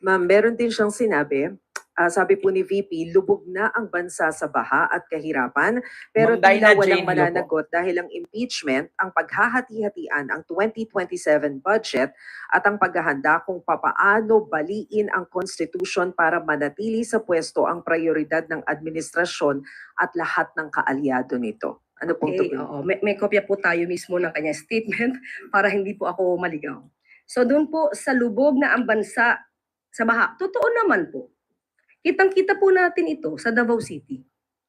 Ma'am, meron din siyang sinabi, sabi po ni VP, lubog na ang bansa sa baha at kahirapan, pero Ma'am Dyna tila walang Jane Lo po. mananagot dahil ang impeachment, ang paghahati-hatian ang 2027 budget at ang paghahanda kung papaano baliin ang Constitution para manatili sa pwesto ang prioridad ng administrasyon at lahat ng kaalyado nito. Ano pong Okay, tugon? oo. May kopya po tayo mismo ng kanyang statement para hindi po ako maligaw. So doon po sa lubog na ang bansa sa baha, totoo naman po. Kitang-kita po natin ito sa Davao City.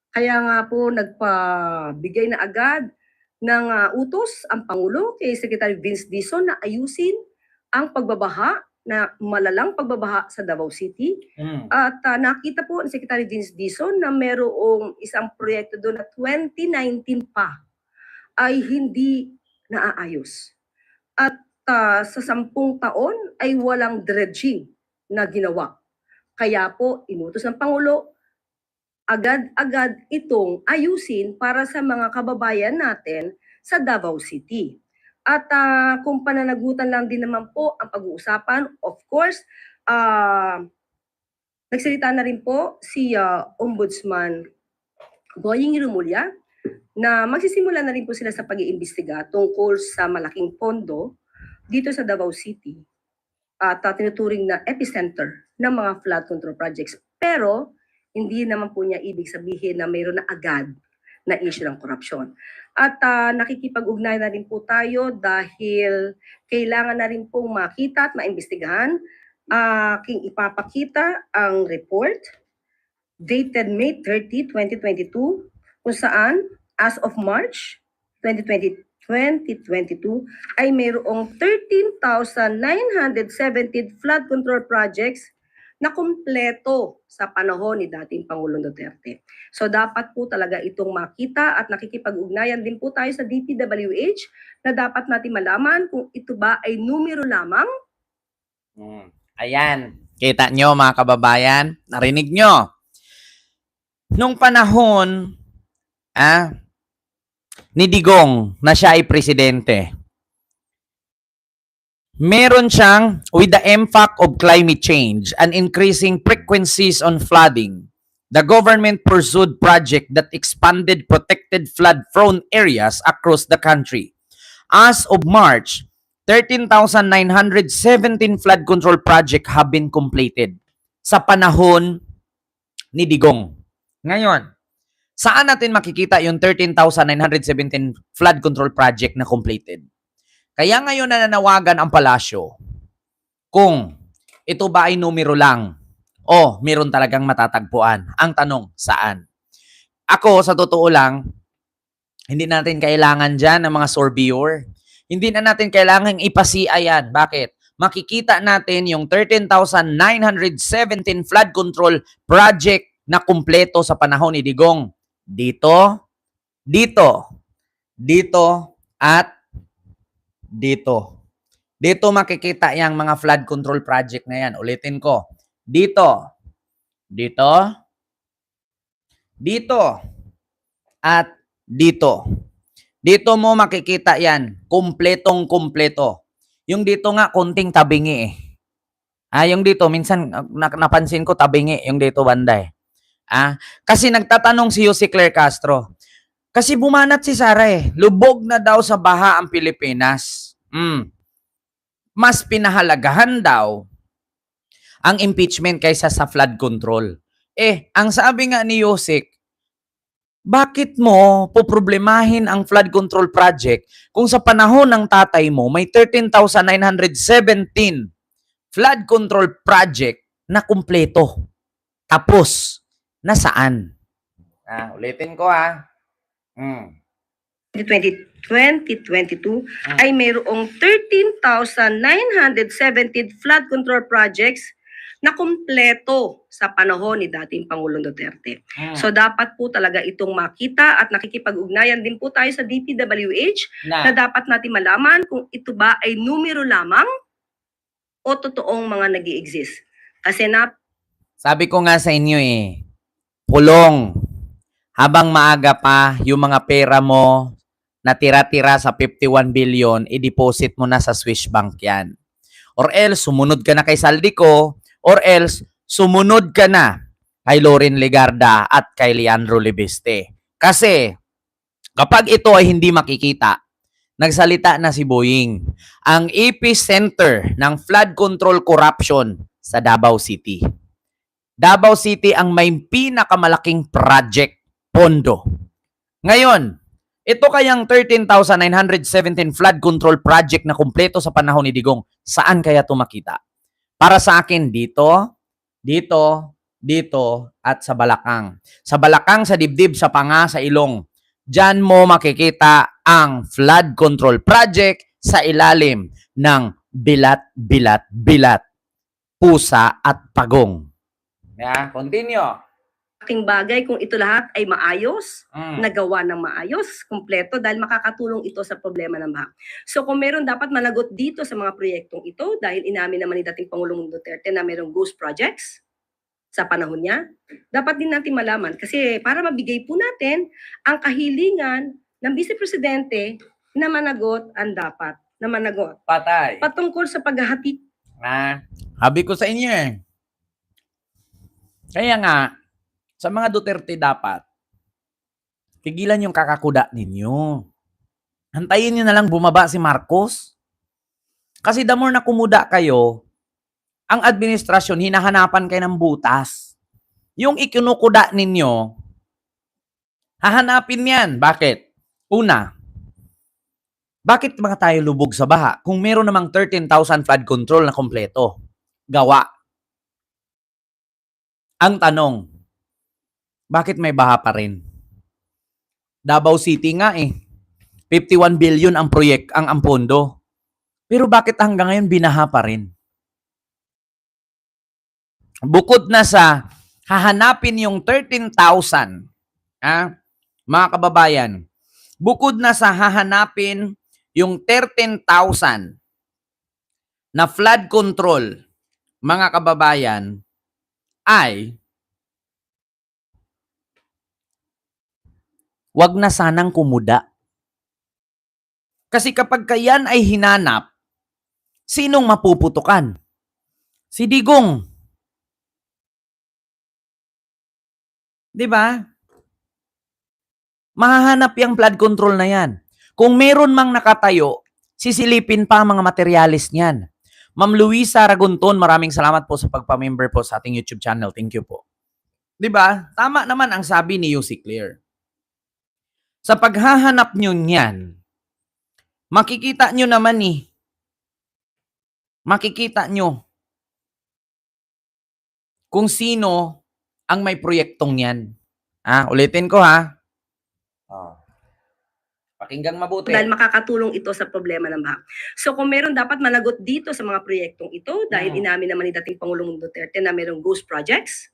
Kaya nga po nagpabigay na agad ng utos ang Pangulo kay Secretary Vince Dizon na ayusin ang pagbabaha na malalang pagbabaha sa Davao City. At nakita po ni Secretary Vince Dizon na merong isang proyekto doon na 2019 pa ay hindi naaayos. At sa 10 taon ay walang dredging na ginawa. Kaya po inutos ng Pangulo agad-agad itong ayusin para sa mga kababayan natin sa Davao City. At kung pananagutan lang din naman po ang pag-uusapan, of course, nagsalita na rin po si Ombudsman Boying Rumulya na magsisimula na rin po sila sa pag-iimbestiga tungkol sa malaking pondo dito sa Davao City at tinuturing na epicenter ng mga flood control projects. Pero hindi naman po niya ibig sabihin na mayroon na agad na issue ng korupsyon. At nakikipag-ugnay na rin po tayo dahil kailangan na rin pong makita at maimbestigahan. Aking ipapakita ang report dated May 30, 2022 kung saan as of March 2022 ay mayroong 13,917 flood control projects na kumpleto sa panahon ni dating Pangulong Duterte. So dapat po talaga itong makita at nakikipag-ugnayan din po tayo sa DPWH na dapat natin malaman kung ito ba ay numero lamang. Ayan, kita nyo mga kababayan, narinig nyo. Nung panahon ni Digong na siya ay presidente, meron siyang, with the impact of climate change and increasing frequencies on flooding, the government pursued project that expanded protected flood-prone areas across the country. As of March, 13,917 flood control projects have been completed sa panahon ni Digong. Ngayon, saan natin makikita yung 13,917 flood control project na completed? Kaya ngayon nananawagan ang palasyo kung ito ba ay numero lang o meron talagang matatagpuan. Ang tanong, saan? Ako, sa totoo lang, hindi natin kailangan dyan ng mga surveyor. Hindi na natin kailangan ipasiya yan. Bakit? Makikita natin yung 13,917 flood control project na kumpleto sa panahon ni Digong. Dito, at dito. Dito makikita yung mga flood control project na yan. Ulitin ko. Dito, at dito. Dito mo makikita yan. Kumpletong-kumpleto. Yung dito nga, konting tabingi eh. Yung dito, minsan napansin ko tabingi. Yung dito banday. Kasi nagtatanong si Jose Claire Castro. Kasi bumanat si Sara eh. Lubog na daw sa baha ang Pilipinas. Mas pinahalagahan daw ang impeachment kaysa sa flood control. Ang sabi nga ni Yosek, bakit mo poproblemahin ang flood control project kung sa panahon ng tatay mo may 13,917 flood control project na kumpleto? Tapos, nasaan? Ulitin ko 2022 ay mayroong 13,917 flood control projects na kumpleto sa panahon ni dating Pangulong Duterte. So dapat po talaga itong makita at nakikipag-ugnayan din po tayo sa DPWH na dapat natin malaman kung ito ba ay numero lamang o totoong mga nag-i-exist. Kasi sabi ko nga sa inyo pulong. Habang maaga pa, yung mga pera mo na tira-tira sa 51 billion, i-deposit mo na sa Swiss Bank yan. or else sumunod ka na kay Saldico, or else sumunod ka na kay Loren Legarda at kay Leandro Libeste. Kasi kapag ito ay hindi makikita, nagsalita na si Boying, ang epicenter ng flood control corruption sa Davao City. Davao City ang may pinakamalaking project, pondo. Ngayon, ito kayang 13,917 flood control project na kumpleto sa panahon ni Digong, saan kaya ito makita? Para sa akin, dito, dito, at sa Balakang. Sa Balakang, sa dibdib, sa Panga, sa Ilong. Diyan mo makikita ang flood control project sa ilalim ng bilat, pusa at pagong. Yeah, continue. Aking bagay kung ito lahat ay maayos, nagawa ng maayos, kumpleto, dahil makakatulong ito sa problema ng baha. So kung meron dapat managot dito sa mga proyektong ito, dahil inamin naman ni dating Pangulong Duterte na merong ghost projects sa panahon niya, dapat din natin malaman. Kasi para mabigay po natin ang kahilingan ng Vice Presidente na managot ang dapat na managot. Patay. Patungkol sa paghahati. Habi ko sa inyo eh. Kaya nga, sa mga Duterte dapat, tigilan yung kakakuda ninyo. Hantayin nyo na lang bumaba si Marcos. Kasi the more na kumuda kayo, ang administrasyon, hinahanapan kayo ng butas. Yung ikinukuda ninyo, hahanapin yan. Bakit? Una, bakit mga tayo lubog sa baha kung meron namang 13,000 flood control na kompleto? Gawa. Ang tanong, bakit may baha pa rin? Davao City nga eh. 51 billion ang ang pondo. Pero bakit hanggang ngayon binaha pa rin? Bukod na sa hahanapin yung 13,000, mga kababayan, bukod na sa hahanapin yung 13,000 na flood control, mga kababayan, ay wag na sanang kumuda. Kasi kapag kayan ay hinanap, sinong mapuputukan? Si Digong. 'Di ba? Mahahanap yung flood control na yan. Kung meron mang nakatayo, sisilipin pa ang mga materialis niyan. Ma'am Luisa Ragunton, maraming salamat po sa pagpa-member po sa ating YouTube channel. Thank you po. 'Di ba? Tama naman ang sabi ni Yussi Clear. Sa paghahanap nyo niyan, makikita nyo naman makikita nyo kung sino ang may proyektong yan. Ulitin ko ha. Pakinggang mabuti. Dahil makakatulong ito sa problema ng baha. So kung meron dapat managot dito sa mga proyektong ito, dahil inamin naman ni dating Pangulong Duterte na merong ghost projects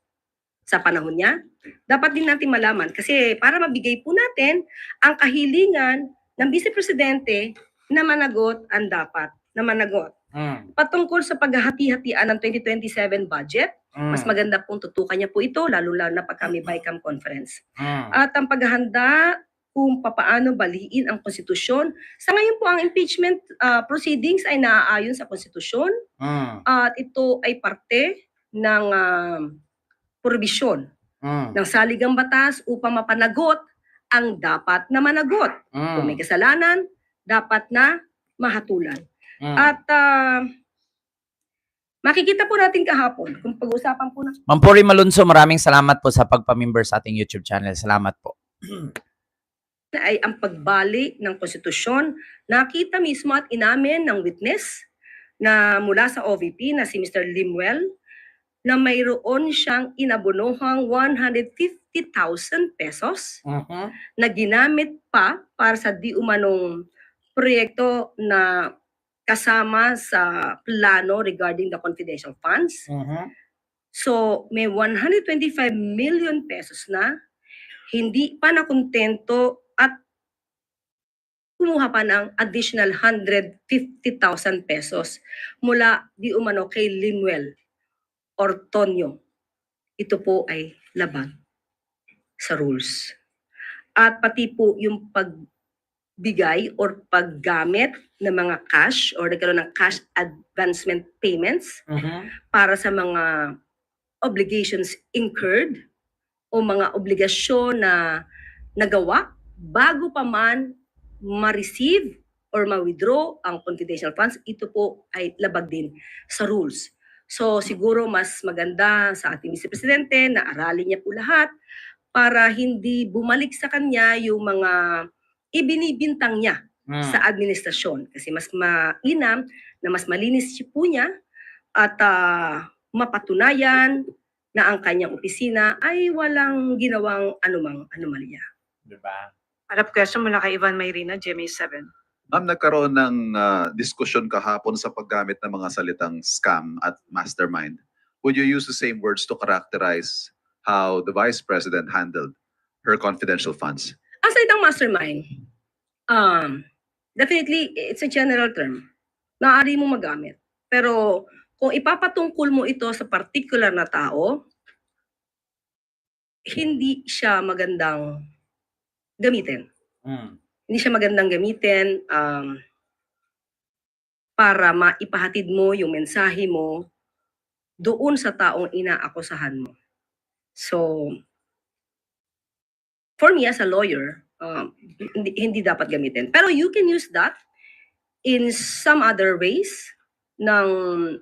sa panahon niya, dapat din natin malaman. Kasi para mabigay po natin ang kahilingan ng Vice Presidente na managot ang dapat na managot. Patungkol sa paghahati-hatian ng 2027 budget, mas maganda pong tutukan niya po ito, lalo-lalo na pagka may BICAM conference. At ang paghahanda kung papaano baliin ang konstitusyon. Sa ngayon po, ang impeachment proceedings ay naaayon sa konstitusyon at ito ay parte ng probisyon ng saligang batas upang mapanagot ang dapat na managot. Kung may kasalanan, dapat na mahatulan. At makikita po natin kahapon kung pag-usapan po na. Ma'am Puri Malunso, maraming salamat po sa pagpa-member sa ating YouTube channel. Salamat po. Ay ang pagbali ng konstitusyon. Nakita mismo at inamin ng witness na mula sa OVP na si Mr. Limuel na mayroon siyang inabonohang 150,000 pesos na ginamit pa para sa di umanong proyekto na kasama sa plano regarding the confidential funds. So may 125 million pesos na hindi pa nakontento at kumuha pa ng additional 150,000 pesos mula di umano kay Limuel Ortonio. Ito po ay labag sa rules. At pati po yung pagbigay or paggamit ng mga cash or nagkaroon ng cash advancement payments para sa mga obligations incurred o mga obligasyon na nagawa bago pa man ma-receive or ma-withdraw ang confidential funds, ito po ay labag din sa rules. So siguro mas maganda sa ating Vice Presidente na aralin niya po lahat para hindi bumalik sa kanya yung mga ibinibintang niya sa administrasyon. Kasi mas mainam na mas malinis po niya at mapatunayan na ang kanyang opisina ay walang ginawang anumang anomalya. Diba? Follow-up question mula kay Ivan Mayrina, GMA7. Ma'am, nagkaroon ng diskusyon kahapon sa paggamit ng mga salitang scam at mastermind. Would you use the same words to characterize how the Vice President handled her confidential funds? Ang salitang mastermind, definitely, it's a general term. Maaari mo magamit. Pero kung ipapatungkol mo ito sa particular na tao, hindi siya magandang gamitin. Hindi siya magandang gamitin para maipahatid mo yung mensahe mo doon sa taong inaakusahan mo. So, for me as a lawyer, hindi dapat gamitin. Pero you can use that in some other ways nang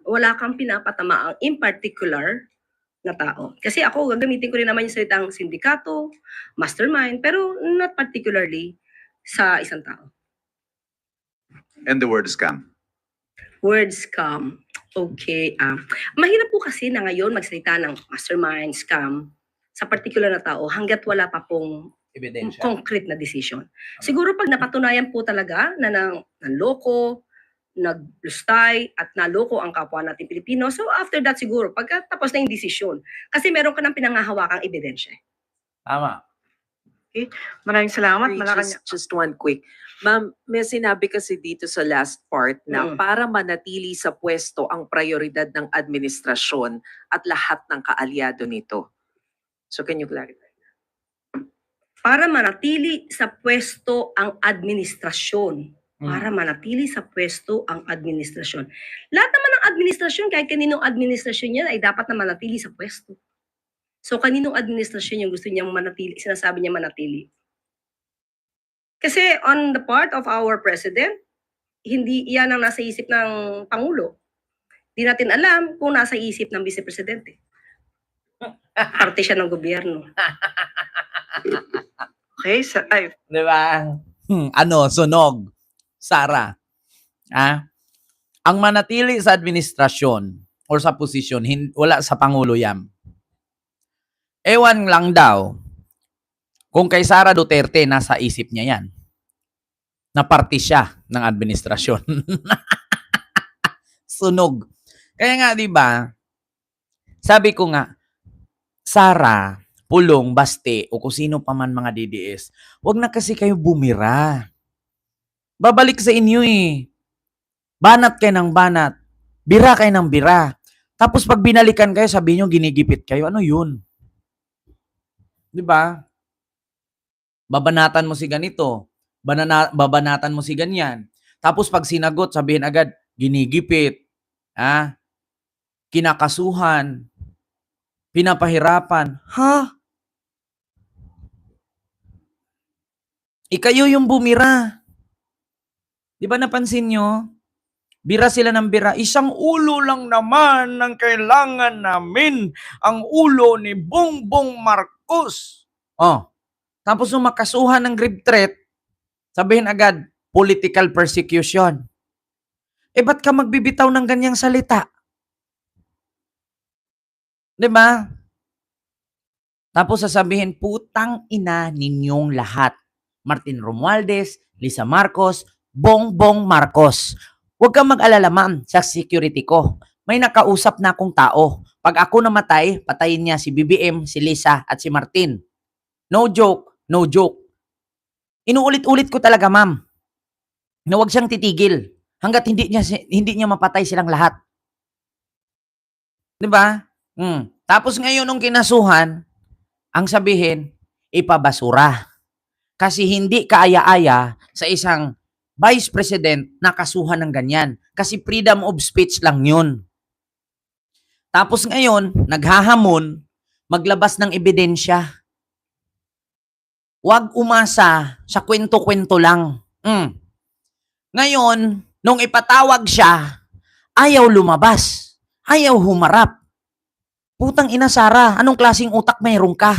wala kang pinapatamaang in particular na tao. Kasi ako, gagamitin ko rin naman yung salitang sindikato, mastermind, pero not particularly sa isang tao. And the word scam. Word scam. Okay. Mahirap po kasi na ngayon magsalita ng mastermind, scam sa particular na tao hanggat wala pa pong Ebidensya. concrete na decision. Siguro pag napatunayan po talaga na nanloko, naglustay at naloko ang kapwa natin Pilipino, so after that siguro, pagkatapos na yung desisyon, kasi meron ka ng pinangahawakang ebidensya. Tama. Maraming salamat. Just one quick. Ma'am, may sinabi kasi dito sa last part na para manatili sa pwesto ang prioridad ng administrasyon at lahat ng kaalyado nito. So can you clarify? Para manatili sa pwesto ang administrasyon. Para manatili sa pwesto ang administrasyon. Lahat naman ng administrasyon, kahit kaninong administrasyon yan, ay dapat na manatili sa pwesto. So kaninong administrasyon yung gusto niyang manatili, sinasabi niya manatili? Kasi on the part of our president, hindi yan ang nasa isip ng Pangulo. Hindi natin alam kung nasa isip ng Vice Presidente. Parte siya ng gobyerno. Okay, Di ba? Sunog. Sara. Ang manatili sa administrasyon or sa posisyon, wala sa Pangulo yan. Ewan lang daw kung kay Sara Duterte nasa isip niya yan. Na parte siya ng administrasyon. Sunog. Kaya nga, di ba, sabi ko nga, Sara, Pulong, Baste, o kung sino pa man mga DDS, wag na kasi kayo bumira. Babalik sa inyo eh. Banat kayo ng banat. Bira kayo ng bira. Tapos pag binalikan kayo, sabi nyo, ginigipit kayo. Ano yun? Di ba? Babanatan mo si ganito. Babanatan mo si ganyan. Tapos pag sinagot, sabihin agad, ginigipit. Kinakasuhan. Pinapahirapan. Ha? Ikayo yung bumira. Di ba napansin nyo? Bira sila ng bira. Isang ulo lang naman ang kailangan namin. Ang ulo ni Bongbong Marcos. Tapos nung makasuhan ng grave threat, sabihin agad, political persecution. Ba't ka magbibitaw ng ganyang salita? Di ba? Tapos sasabihin, putang ina ninyong lahat. Martin Romualdez, Lisa Marcos, Bongbong Marcos. Huwag kang mag-alala, ma'am, sa security ko. May nakausap na akong tao. Pag ako namatay, patayin niya si BBM, si Lisa, at si Martin. No joke, no joke. Inuulit-ulit ko talaga, ma'am, na huwag siyang titigil hanggat hindi niya mapatay silang lahat. Di ba? Tapos ngayon, nung kinasuhan, ang sabihin, ipabasura. Kasi hindi kaaya-aya sa isang vice president na kasuhan ng ganyan. Kasi freedom of speech lang yun. Tapos ngayon, naghahamon, maglabas ng ebidensya. Huwag umasa sa kwento-kwento lang. Ngayon, nung ipatawag siya, ayaw lumabas. Ayaw humarap. Putang ina, Sara, anong klaseng utak mayroon ka?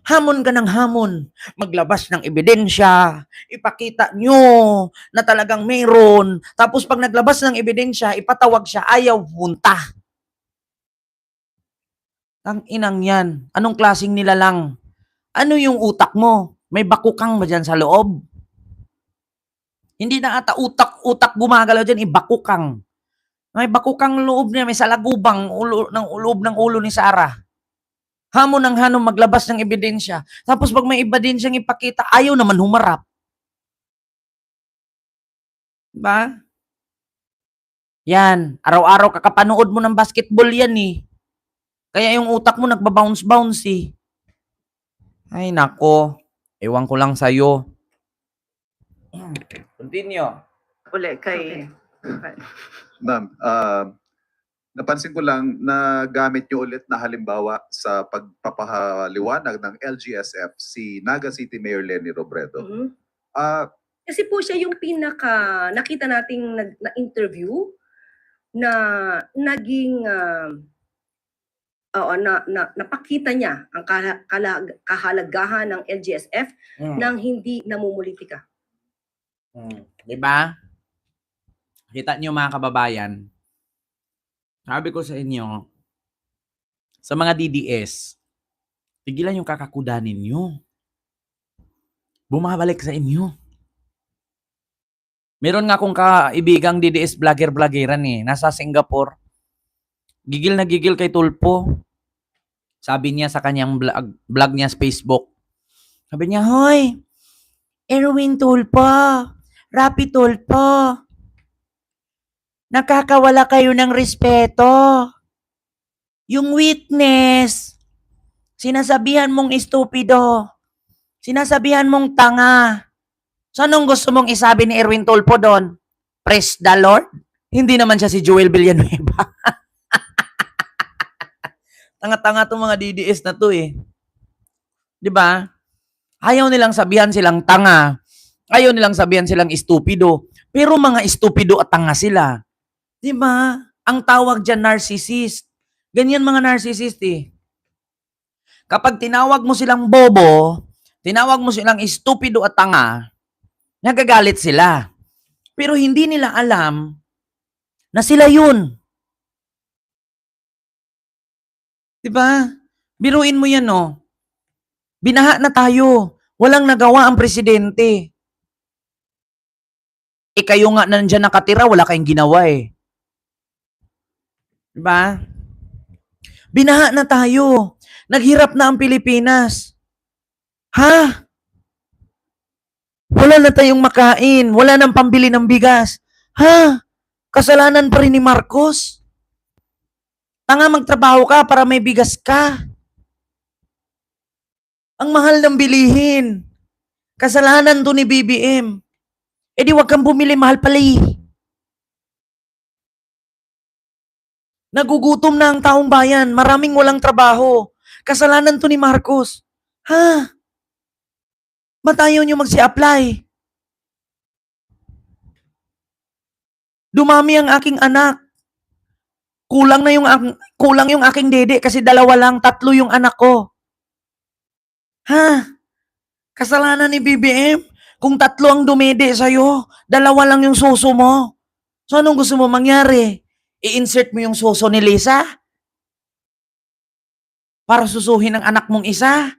Hamon ka ng hamon. Maglabas ng ebidensya. Ipakita nyo na talagang mayroon. Tapos pag naglabas ng ebidensya, ipatawag siya, ayaw punta. Ang inang yan. Anong klaseng nilalang? Ano yung utak mo? May bakukang ba dyan sa loob? Hindi na ata utak gumagalaw dyan, ibakukang. May bakukang loob niya, may salagubang loob ng ulo ni Sarah. Hamon ng hanong maglabas ng ebidensya. Tapos pag may ebidensyang ipakita, ayaw naman humarap. Diba? Yan, araw-araw kakapanood mo ng basketball yan eh. Kaya yung utak mo nagbabounce-bounce eh. Ay nako, ewan ko lang sa'yo. Continue. Uli kay... Ma'am, napansin ko lang na gamit niyo ulit na halimbawa sa pagpapahaliwanag ng LGSF si Naga City Mayor Lenny Robredo. Mhm. Ah, Kasi po siya yung nakita nating na-interview na naging napakita niya ang kahalagahan ng LGSF nang hindi namumulitika. Diba? Kita niyo mga kababayan, sabi ko sa inyo, sa mga DDS, tigilan yung kakakudanin niyo. Bumabalik sa inyo. Meron nga akong kaibigang DDS vlogger-vloggeran eh, nasa Singapore. Gigil na gigil kay Tulpo. Sabi niya sa kanyang vlog niya sa Facebook. Sabi niya, "Hoy, Erwin Tulpo, Rapi Tulpo, nakakawala kayo ng respeto. Yung witness, sinasabihan mong estupido, sinasabihan mong tanga. So anong gusto mong isabi ni Erwin Tulpo doon? Praise the Lord? Hindi naman siya si Joel Villanueva." Tanga-tanga itong mga DDS na to eh. Diba? Ayaw nilang sabihan silang tanga. Ayaw nilang sabihan silang estupido. Pero mga estupido at tanga sila. Diba? Ang tawag dyan, narcissist. Ganyan mga narcissist eh. Kapag tinawag mo silang bobo, tinawag mo silang estupido at tanga, nagagalit sila. Pero hindi nila alam na sila yun. Diba? Biruin mo yan, no? Binaha na tayo. Walang nagawa ang presidente. Kayo nga nandyan nakatira, wala kayong ginawa eh. Diba? Binaha na tayo. Naghirap na ang Pilipinas. Ha? Wala na tayong makain. Wala nang pambili ng bigas. Ha? Kasalanan pa rin ni Marcos. Tanga, magtrabaho ka para may bigas ka. Ang mahal ng bilihin. Kasalanan to ni BBM. Eh di wag kang bumili, mahal pala eh. Nagugutom na ang taong bayan. Maraming walang trabaho. Kasalanan to ni Marcos. Ha? Ba't ayaw nyo magsi-apply? Dumami ang aking anak. Kulang yung aking dede kasi 2 lang, 3 yung anak ko. Ha? Kasalanan ni BBM? Kung 3 ang dumede sa'yo, 2 lang yung suso mo. So anong gusto mo mangyari? I-insert mo yung suso ni Lisa? Para susuhin ang anak mong isa?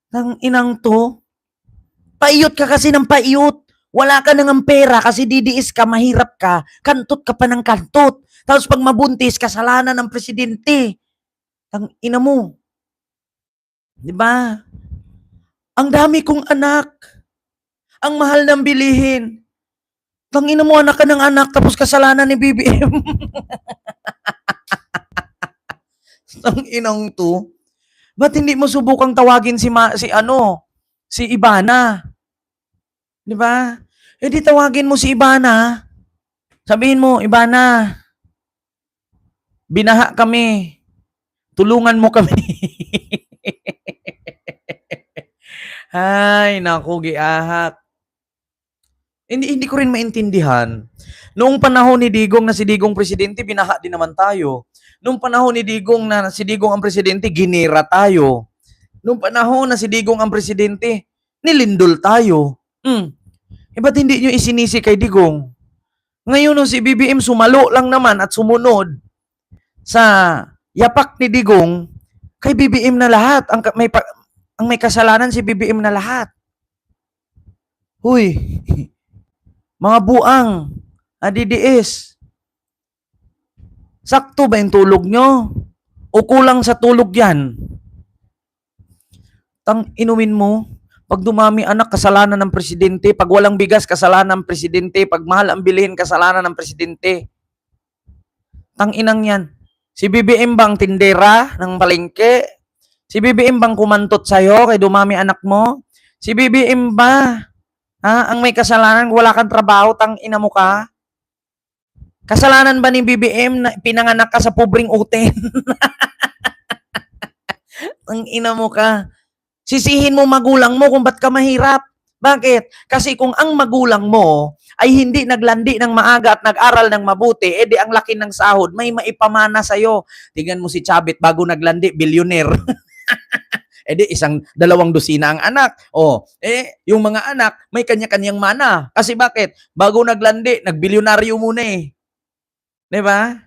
Nang inang to? Paiyot ka kasi ng paiyot. Wala ka nang pera kasi DDS ka, mahirap ka, kantot ka pa ng kantot. Tapos pag mabuntis, kasalanan ng presidente. Ang ina mo. Diba? Ang dami kong anak. Ang mahal ng bilihin. Ang ina mo, anak ka ng anak, tapos kasalanan ni BBM. Ang inang to. Ba't hindi mo subukang tawagin si Si Ibana. Di ba? Eh di tawagin mo si Ibana. Sabihin mo, Ibana, binaha kami. Tulungan mo kami. Ay, naku, giahak. Hindi ko rin maintindihan. Noong panahon ni Digong na si Digong presidente, binaha din naman tayo. Noong panahon ni Digong na si Digong ang presidente, ginira tayo. Noong panahon na si Digong ang presidente, nilindol tayo. Ba't hindi nyo isinisi kay Digong? Ngayon nung si BBM sumalo lang naman at sumunod sa yapak ni Digong, kay BBM na lahat. Ang may kasalanan si BBM na lahat. Huy, mga buang, DDS, sakto ba yung tulog nyo? O kulang sa tulog yan? Inumin mo, pag dumami anak, kasalanan ng presidente. Pag walang bigas, kasalanan ng presidente. Pag mahal ang bilihin, kasalanan ng presidente. Inang yan. Si BBM bang tindera ng palengke? Si BBM bang kumantot sa'yo kay dumami anak mo? Si BBM ba? Ang may kasalanan, wala kang trabaho, ina mo ka? Kasalanan ba ni BBM na pinanganak ka sa pobreng uten? Ina mo ka? Sisihin mo magulang mo kung ba't ka mahirap. Bakit? Kasi kung ang magulang mo ay hindi naglandi ng maaga at nag-aral ng mabuti, edi ang laki ng sahod, may maipamana sa'yo. Tingnan mo si Chabit, bago naglandi, bilyonер. Edi dalawang dosina ang anak. Yung mga anak, may kanya-kanyang mana. Kasi bakit? Bago naglandi, nagbilyonaryo muna eh. Diba?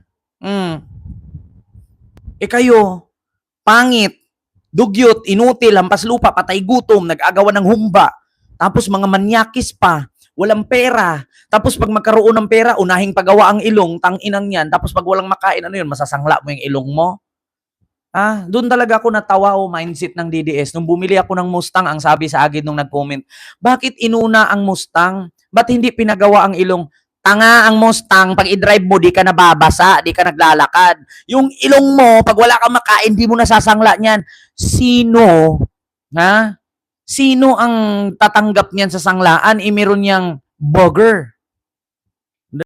Kayo, pangit, dugyot, inutil, hampas lupa, patay gutom, nag-agawan ng humba, tapos mga manyakis pa, walang pera, tapos pag magkaroon ng pera, unahing pagawa ang ilong, tanginang yan, tapos pag walang makain, ano yun, masasangla mo yung ilong mo? Doon talaga ako natawa mindset ng DDS. Nung bumili ako ng Mustang, ang sabi sa agad nung nag-comment, bakit inuna ang Mustang? Ba't hindi pinagawa ang ilong? Tanga ang Mustang, pag i-drive mo, di ka nababasa, di ka naglalakad. Yung ilong mo, pag wala kang makain, di mo nasasangla niyan. Sino? Sino ang tatanggap niyan sa sanglaan? Meron niyang burger.